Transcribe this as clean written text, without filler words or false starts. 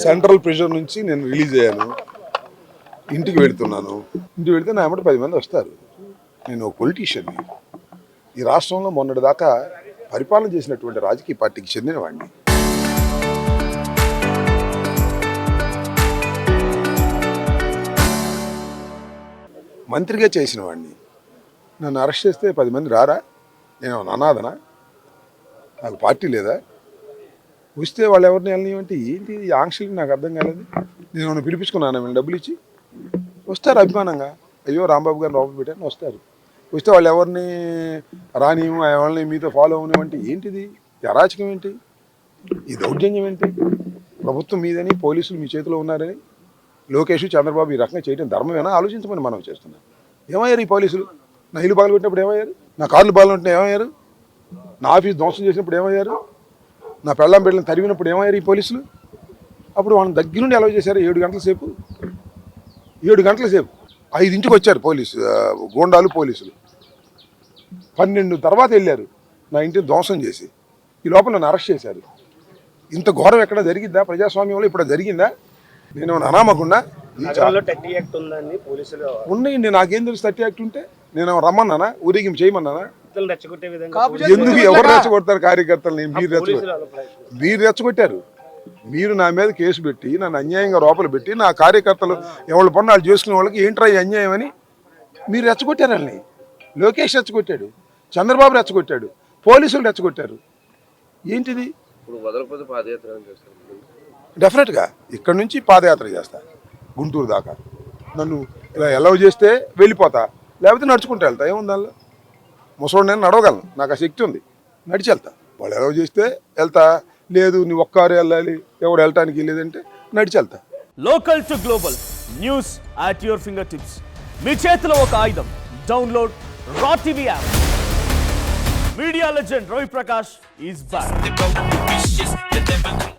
Central pressure నుంచి నేను release అయ్యాను, ఇంటికి వెళుతున్నాను. ఇంటికి వెళితే నా వెంబడి 10 మంది వస్తారు. నేను ఒక పొలిటీషియన్ని. ఈ రాష్ట్రంలో మొన్నటిదాకా పరిపాలన చేసినటువంటి రాజకీయ పార్టీకి చెందినవాడిని. మంత్రిగా చేసిన వాడిని. నన్ను అరెస్ట్ చేస్తే 10 మంది రారా? నేను అనాథనా? నాకు పార్టీ లేదా? వస్తే వాళ్ళు ఎవరిని వెళ్ళనివ్వంటే ఏంటి ఈ ఆంక్షలకి నాకు అర్థం కాలేదు. నేను పిలిపించుకున్నాను వీళ్ళు డబ్బులు ఇచ్చి. వస్తారు అభిమానంగా, అయ్యో రాంబాబు గారిని లోపల పెట్టారని వస్తారు. వస్తే వాళ్ళు ఎవరిని రానివ్వు, వాళ్ళని మీతో ఫాలో అవనివ్వంటే ఏంటిది? ఈ అరాచకం ఏంటి? ఈ దౌర్జన్యం ఏంటి? ప్రభుత్వం మీదని, పోలీసులు మీ చేతిలో ఉన్నారని లోకేష్ చంద్రబాబు ఈ రకంగా చేయడం ధర్మమేనా? ఆలోచించమని మనం చేస్తున్నాం. ఏమయ్యారు ఈ పోలీసులు? నా ఇల్లు బాగా పెట్టినప్పుడు ఏమయ్యారు? నా కార్లు బాగా ఉంటే ఏమయ్యారు? నా ఆఫీస్ ధ్వంసం చేసినప్పుడు ఏమయ్యారు? నా పెళ్ళాం బిడ్డలను తరిగినప్పుడు ఏమయ్యారు ఈ పోలీసులు? అప్పుడు వాళ్ళని దగ్గర నుండి అలౌ చేశారు 7 గంటల సేపు. 7 గంటల సేపు 5ంటికి వచ్చారు పోలీసు గూండాలు పోలీసులు. 12 తర్వాత వెళ్ళారు నా ఇంటిని ధ్వంసం చేసి. ఈ లోపల నన్ను అరెస్ట్ చేశారు. ఇంత ఘోరం ఎక్కడ జరిగిందా ప్రజాస్వామ్యంలో? ఇప్పుడు జరిగిందా? నేను అనామకుండా ఉన్నాయండి. నాకేం తెలుసు 30 యాక్ట్ ఉంటే? నేను రమ్మన్నానా? ఊరేగింపు చేయమన్నానా? ఎందుకు ఎవరు రెచ్చగొడతారు కార్యకర్తలని? మీరు రెచ్చగొట్టారు. మీరు నా మీద కేసు పెట్టి నన్ను అన్యాయంగా లోపల పెట్టి నా కార్యకర్తలు ఎవరి పని వాళ్ళు చేసుకునే వాళ్ళకి ఏంట్రా ఈ అన్యాయం అని మీరు రెచ్చగొట్టారు. వాళ్ళని లోకేష్ రెచ్చగొట్టాడు, చంద్రబాబు రెచ్చగొట్టాడు, పోలీసులు రెచ్చగొట్టారు. ఏంటిది? డెఫినెట్గా ఇక్కడి నుంచి పాదయాత్ర చేస్తా గుంటూరు దాకా. నన్ను ఇలా అలౌ చేస్తే వెళ్ళిపోతా, లేకపోతే నడుచుకుంటూ వెళ్తా. ఏముంది దానిలో? ముసలోడు నేను నడవగలను, నాకు ఆ శక్తి ఉంది, నడిచి వెళ్తా. వాళ్ళు అలౌ చేస్తే వెళ్తా, లేదు నీ ఒక్కరు వెళ్ళాలి ఎవరు వెళ్ళటానికి లేదంటే నడిచి వెళ్తా. Local to global news at your fingertips. మీ చేతిలో ఒక ఆయుధం. Download raw TV app. Media legend Ravi Prakash is back.